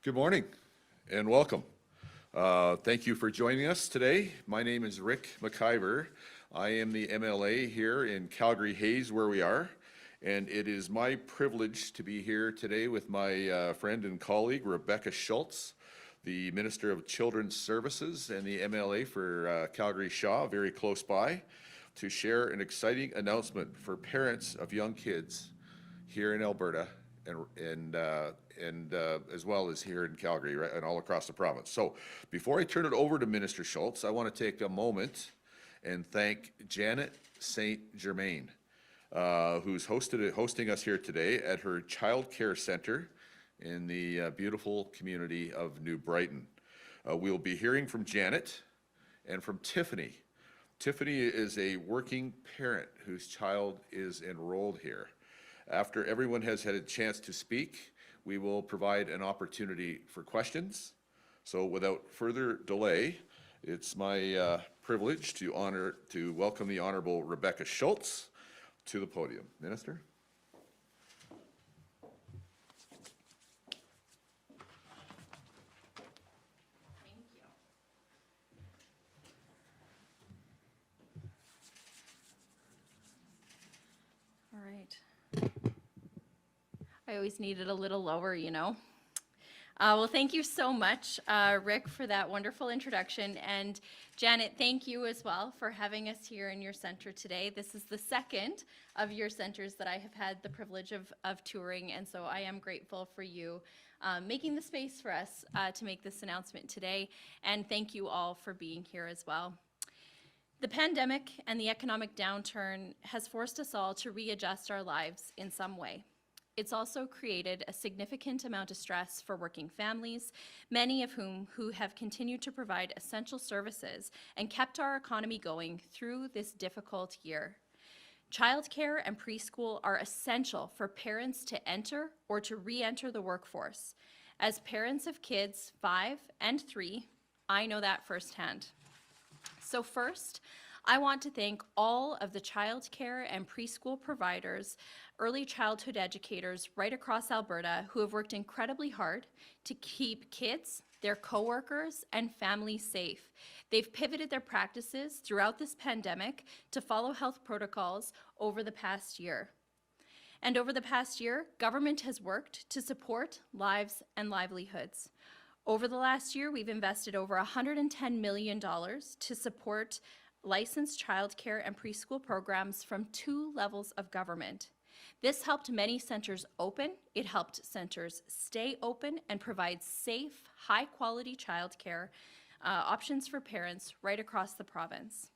Good morning and welcome. Thank you for joining us today. My name is Ric McIver. I am the MLA here in Calgary Hayes, where we are, and it is my privilege to be here today with my friend and colleague Rebecca Schulz, the Minister of Children's Services and the MLA for Calgary Shaw, very close by, to share an exciting announcement for parents of young kids here in Alberta and as well as here in Calgary, right, and all across the province. So before I turn it over to Minister Schulz, I want to take a moment and thank Janet St Germain, who's hosting us here today at her child care center in the beautiful community of New Brighton. We'll be hearing from Janet and from Tiffany. Tiffany is a working parent whose child is enrolled here. After everyone has had a chance to speak, we will provide an opportunity for questions. So without further delay, it's my privilege to welcome the Honorable Rebecca Schulz to the podium. Minister. Thank you. All right. I always need it a little lower, you know. Well, thank you so much, Ric, for that wonderful introduction. And Janet, thank you as well for having us here in your center today. This is the second of your centers that I have had the privilege of touring, and so I am grateful for you making the space for us to make this announcement today. And thank you all for being here as well. The pandemic and the economic downturn has forced us all to readjust our lives in some way. It's also created a significant amount of stress for working families, many of whom have continued to provide essential services and kept our economy going through this difficult year. Childcare and preschool are essential for parents to enter or to re-enter the workforce. As parents of kids 5 and 3, I know that firsthand. So first, I want to thank all of the childcare and preschool providers, early childhood educators right across Alberta who have worked incredibly hard to keep kids, their coworkers, and families safe. They've pivoted their practices throughout this pandemic to follow health protocols over the past year. And over the past year, government has worked to support lives and livelihoods. Over the last year, we've invested over $110 million to support licensed childcare and preschool programs from 2 levels of government. This helped many centers open, it helped centers stay open and provide safe, high-quality childcare options for parents right across the province.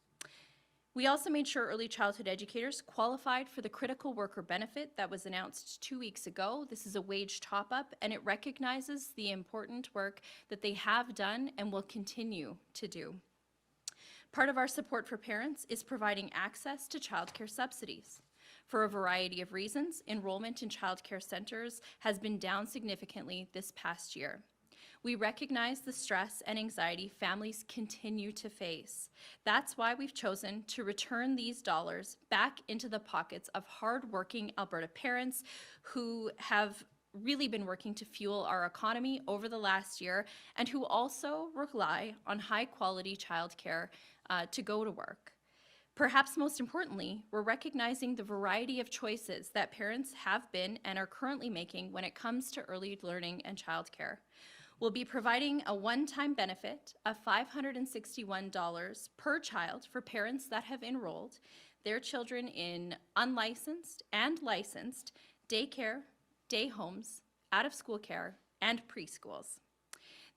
We also made sure early childhood educators qualified for the critical worker benefit that was announced 2 weeks ago. This is a wage top-up, and it recognizes the important work that they have done and will continue to do. Part of our support for parents is providing access to childcare subsidies. For a variety of reasons, enrollment in childcare centers has been down significantly this past year. We recognize the stress and anxiety families continue to face. That's why we've chosen to return these dollars back into the pockets of hard-working Alberta parents who have really been working to fuel our economy over the last year and who also rely on high-quality childcare to go to work. Perhaps most importantly, we're recognizing the variety of choices that parents have been and are currently making when it comes to early learning and childcare. We'll be providing a one-time benefit of $561 per child for parents that have enrolled their children in unlicensed and licensed daycare, day homes, out-of-school care, and preschools.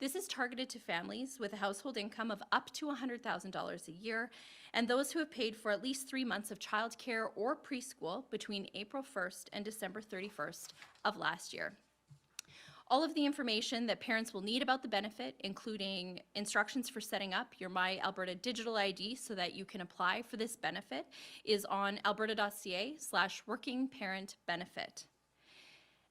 This is targeted to families with a household income of up to $100,000 a year and those who have paid for at least 3 months of childcare or preschool between April 1st and December 31st of last year. All of the information that parents will need about the benefit, including instructions for setting up your My Alberta digital ID so that you can apply for this benefit, is on alberta.ca/workingparentbenefit.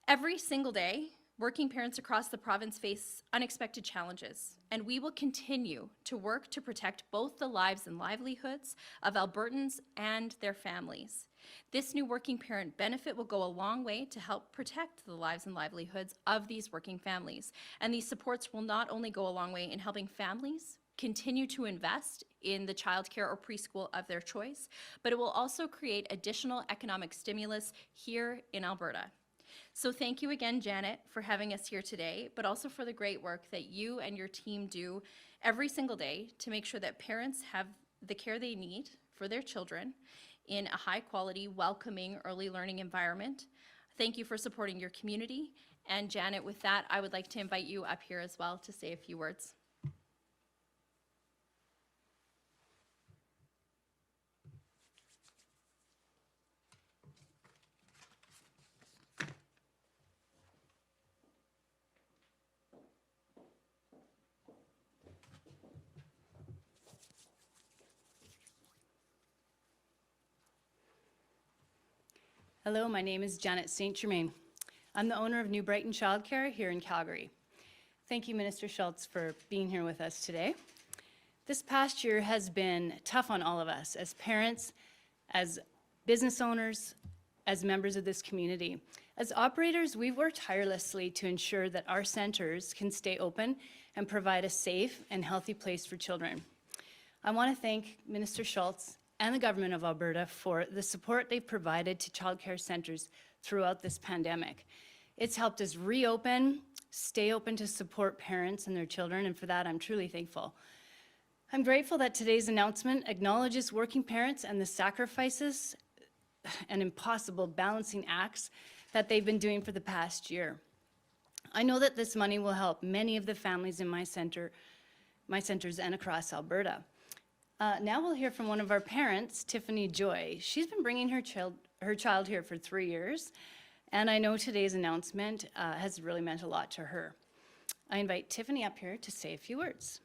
Every single day, Working parents across the province face unexpected challenges, and we will continue to work to protect both the lives and livelihoods of Albertans and their families. This new working parent benefit will go a long way to help protect the lives and livelihoods of these working families. And these supports will not only go a long way in helping families continue to invest in the childcare or preschool of their choice, but it will also create additional economic stimulus here in Alberta. So thank you again, Janet, for having us here today, but also for the great work that you and your team do every single day to make sure that parents have the care they need for their children in a high-quality, welcoming, early learning environment. Thank you for supporting your community. And Janet, with that, I would like to invite you up here as well to say a few words. Hello, my name is Janet St Germain. I'm the owner of New Brighton Childcare here in Calgary. Thank you, Minister Schulz, for being here with us today. This past year has been tough on all of us as parents, as business owners, as members of this community. As operators, we've worked tirelessly to ensure that our centers can stay open and provide a safe and healthy place for children. I want to thank Minister Schulz and the government of Alberta for the support they've provided to childcare centers throughout this pandemic. It's helped us reopen, stay open to support parents and their children, and for that I'm truly thankful. I'm grateful that today's announcement acknowledges working parents and the sacrifices and impossible balancing acts that they've been doing for the past year. I know that this money will help many of the families in my centers and across Alberta. Now we'll hear from one of our parents, Tiffany Joy. She's been bringing her child here for 3 years, and I know today's announcement has really meant a lot to her. I invite Tiffany up here to say a few words.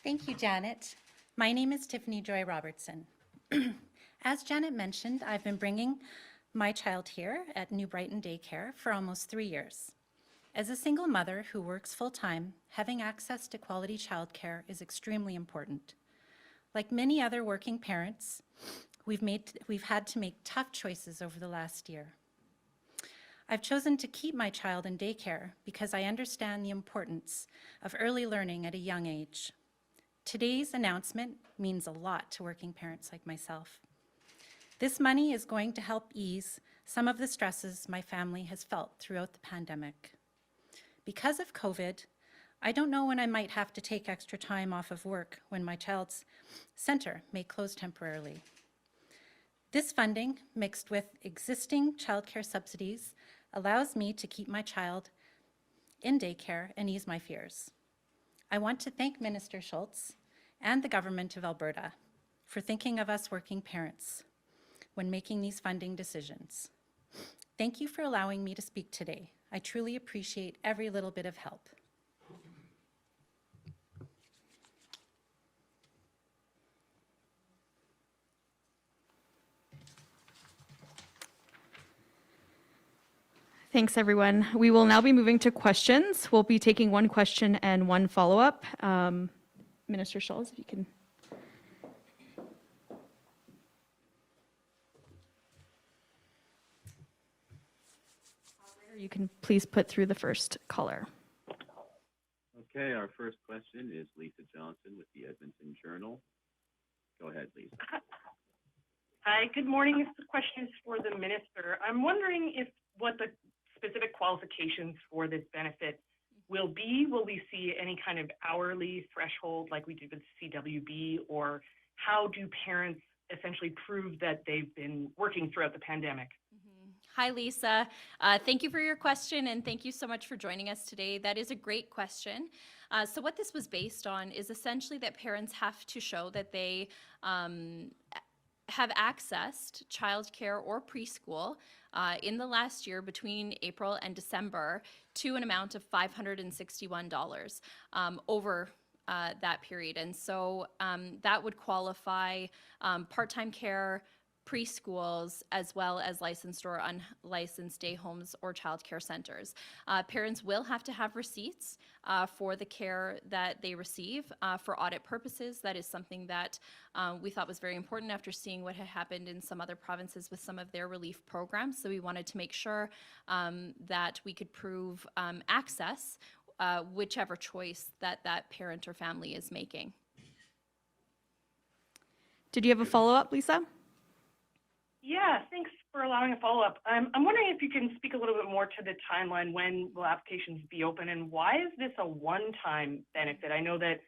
Thank you, Janet. My name is Tiffany Joy Robertson. As Janet mentioned, I've been bringing my child here at New Brighton Daycare for almost 3 years. As a single mother who works full-time, having access to quality childcare is extremely important. Like many other working parents, we've had to make tough choices over the last year. I've chosen to keep my child in daycare because I understand the importance of early learning at a young age. Today's announcement means a lot to working parents like myself. This money is going to help ease some of the stresses my family has felt throughout the pandemic. Because of COVID, I don't know when I might have to take extra time off of work when my child's center may close temporarily. This funding, mixed with existing childcare subsidies, allows me to keep my child in daycare and ease my fears. I want to thank Minister Schulz and the Government of Alberta for thinking of us working parents when making these funding decisions. Thank you for allowing me to speak today. I truly appreciate every little bit of help. Thanks, everyone. We will now be moving to questions. We'll be taking one question and one follow-up. Minister Schulz, if you can. You can please put through the first caller. Okay, our first question is Lisa Johnson with the Edmonton Journal. Go ahead, Lisa. Hi, good morning. This question is for the minister. I'm wondering what the specific qualifications for this benefit will be. Will we see any kind of hourly threshold like we did with CWB, or how do parents essentially prove that they've been working throughout the pandemic? Hi, Lisa. Thank you for your question, and thank you so much for joining us today. That is a great question. So what this was based on is essentially that parents have to show that they have accessed childcare or preschool in the last year between April and December to an amount of $561 over that period. And so that would qualify part-time care, preschools, as well as licensed or unlicensed day homes or childcare centers. Parents will have to have receipts for the care that they receive. For audit purposes, that is something that we thought was very important after seeing what had happened in some other provinces with some of their relief programs. So we wanted to make sure that we could prove access, whichever choice that that parent or family is making. Did you have a follow-up, Lisa? Yeah, thanks for allowing a follow-up. I'm wondering if you can speak a little bit more to the timeline. When will applications be open, and why is this a one-time benefit? I know that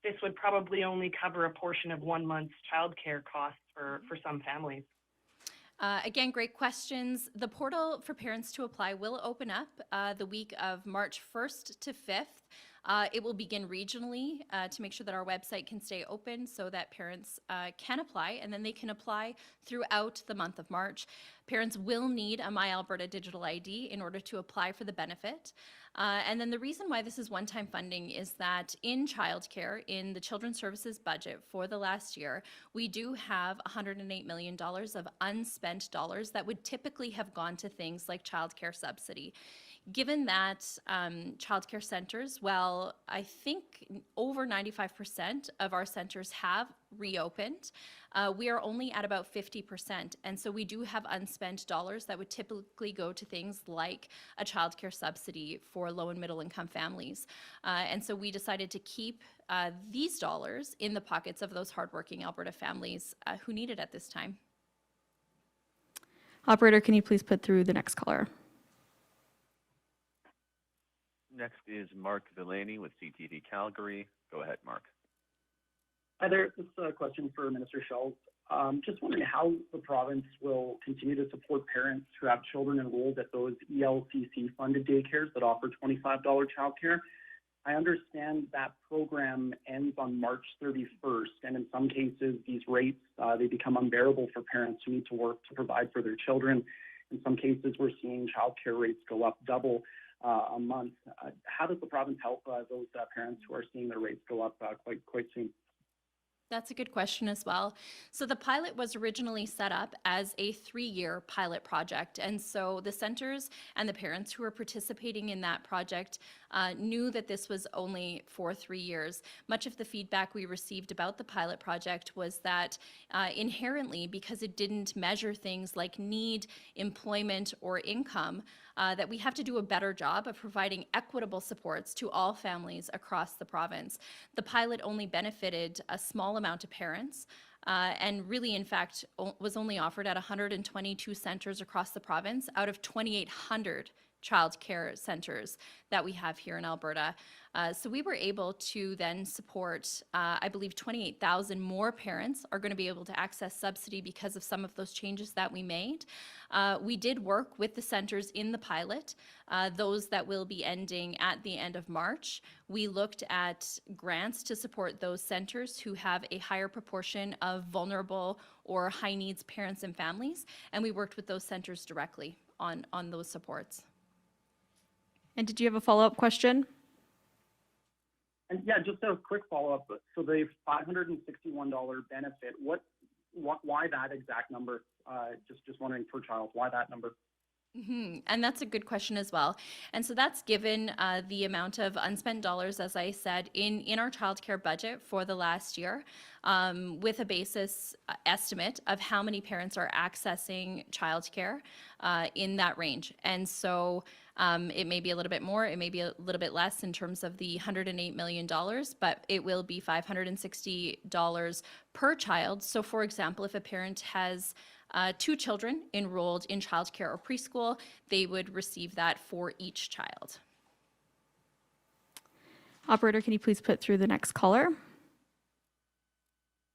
this would probably only cover a portion of 1 month's childcare costs for some families. Again, great questions. The portal for parents to apply will open up the week of March 1st to 5th. It will begin regionally to make sure that our website can stay open so that parents can apply, and then they can apply throughout the month of March. Parents will need a My Alberta digital ID in order to apply for the benefit. And then the reason why this is one-time funding is that in childcare, in the Children's Services budget for the last year, we do have $108 million of unspent dollars that would typically have gone to things like childcare subsidy. Given that childcare centers, well, I think over 95% of our centers have reopened. We are only at about 50%. And so we do have unspent dollars that would typically go to things like a childcare subsidy for low and middle income families. And so we decided to keep these dollars in the pockets of those hardworking Alberta families who need it at this time. Operator, can you please put through the next caller? Next is Mark Delaney with CTV Calgary. Go ahead, Mark. Hi there. This is a question for Minister Schulz. Just wondering how the province will continue to support parents who have children enrolled at those ELCC-funded daycares that offer $25 childcare. I understand that program ends on March 31st, and in some cases, these rates, they become unbearable for parents who need to work to provide for their children. In some cases, we're seeing childcare rates go up double a month. How does the province help those parents who are seeing their rates go up quite soon? That's a good question as well. So the pilot was originally set up as a 3-year pilot project. And so the centers and the parents who were participating in that project knew that this was only for 3 years. Much of the feedback we received about the pilot project was that inherently, because it didn't measure things like need, employment, or income, that we have to do a better job of providing equitable supports to all families across the province. The pilot only benefited a small amount of parents, and really, in fact, was only offered at 122 centers across the province out of 2,800 child care centers that we have here in Alberta. So we were able to then support, I believe 28,000 more parents are going to be able to access subsidy because of some of those changes that we made. We did work with the centers in the pilot, those that will be ending at the end of March. We looked at grants to support those centers who have a higher proportion of vulnerable or high needs parents and families, and we worked with those centers directly on those supports. And did you have a follow-up question? And yeah, just a quick follow-up. So the $561 benefit, why that exact number? Just wondering per child, why that number? Mm-hmm. And that's a good question as well. And so that's given the amount of unspent dollars, as I said, in our childcare budget for the last year, with a basis estimate of how many parents are accessing childcare in that range. And so it may be a little bit more, it may be a little bit less in terms of the $108 million, but it will be $560 per child. So for example, if a parent has 2 children enrolled in childcare or preschool, they would receive that for each child. Operator, can you please put through the next caller?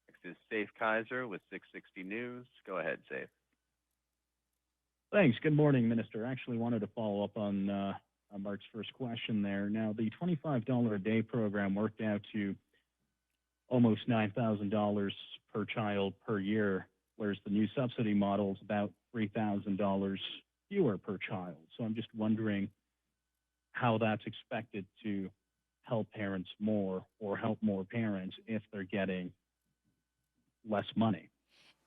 Next is Safe Kaiser with 660 News. Go ahead, Safe. Thanks. Good morning, Minister. I actually wanted to follow up on Mark's first question there. Now, the $25 a day program worked out to almost $9,000 per child per year. whereas the new subsidy model is about $3,000 fewer per child. So I'm just wondering how that's expected to help parents more or help more parents if they're getting less money.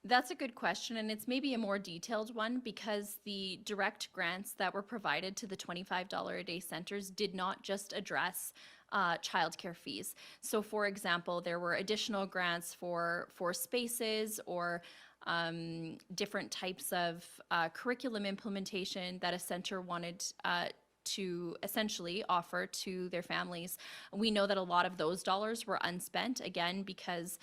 That's a good question, and it's maybe a more detailed one because the direct grants that were provided to the $25 a day centers did not just address childcare fees. So, for example, there were additional grants for spaces or different types of curriculum implementation that a center wanted to essentially offer to their families. We know that a lot of those dollars were unspent, again, because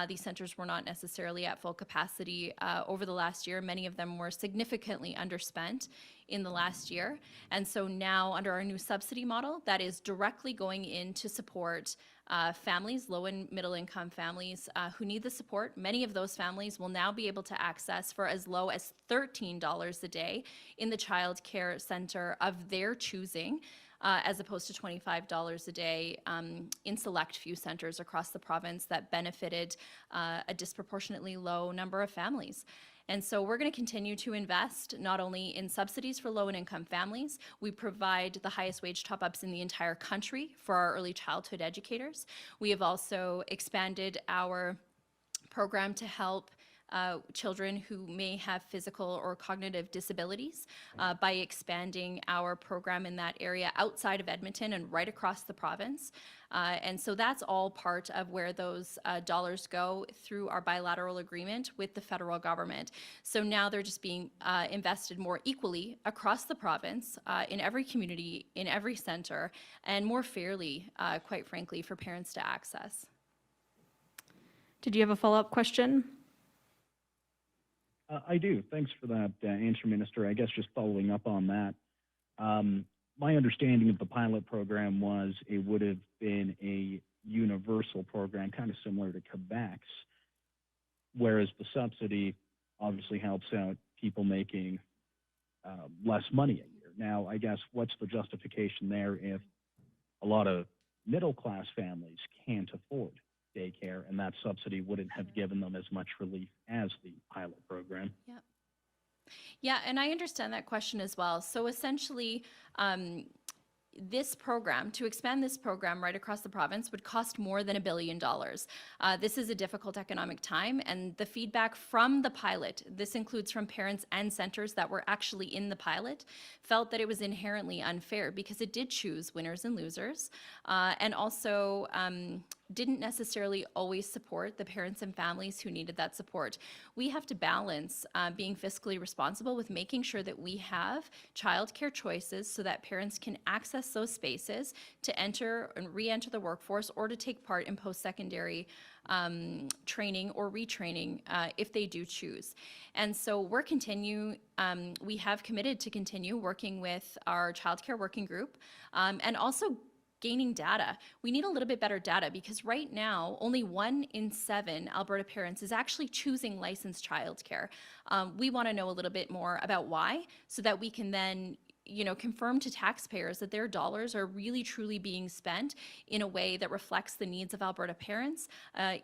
these centers were not necessarily at full capacity over the last year. Many of them were significantly underspent in the last year. And so now, under our new subsidy model, that is directly going in to support families, low and middle income families who need the support. Many of those families will now be able to access for as low as $13 a day in the child care center of their choosing, as opposed to $25 a day in select few centers across the province that benefited a disproportionately low number of families. And so we're going to continue to invest not only in subsidies for low and income families, we provide the highest wage top-ups in the entire country for our early childhood educators. We have also expanded our program to help children who may have physical or cognitive disabilities by expanding our program in that area outside of Edmonton and right across the province. And so that's all part of where those dollars go through our bilateral agreement with the federal government. So now they're just being invested more equally across the province, in every community, in every center, and more fairly, quite frankly, for parents to access. Did you have a follow-up question? I do. Thanks for that answer, Minister. I guess just following up on that, my understanding of the pilot program was it would have been a universal program, kind of similar to Quebec's, whereas the subsidy obviously helps out people making less money a year. Now, I guess what's the justification there if a lot of middle-class families can't afford daycare, and that subsidy wouldn't have given them as much relief as the pilot program? Yeah, and I understand that question as well. So essentially, this program, to expand this program right across the province, would cost more than $1 billion. This is a difficult economic time, and the feedback from the pilot, this includes from parents and centers that were actually in the pilot, felt that it was inherently unfair because it did choose winners and losers, and also didn't necessarily always support the parents and families who needed that support. We have to balance being fiscally responsible with making sure that we have childcare choices so that parents can access those spaces to enter and re-enter the workforce or to take part in post-secondary training or retraining if they do choose. And so we have committed to continue working with our childcare working group and also gaining data. We need a little bit better data because right now, only 1 in 7 Alberta parents is actually choosing licensed childcare. We want to know a little bit more about why so that we can then confirm to taxpayers that their dollars are really truly being spent in a way that reflects the needs of Alberta parents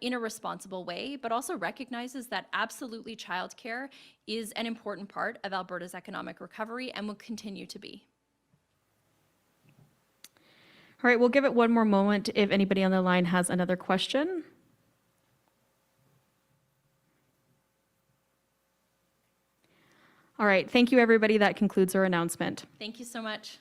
in a responsible way, but also recognizes that absolutely childcare is an important part of Alberta's economic recovery and will continue to be. All right, we'll give it one more moment if anybody on the line has another question. All right, thank you, everybody. That concludes our announcement. Thank you so much.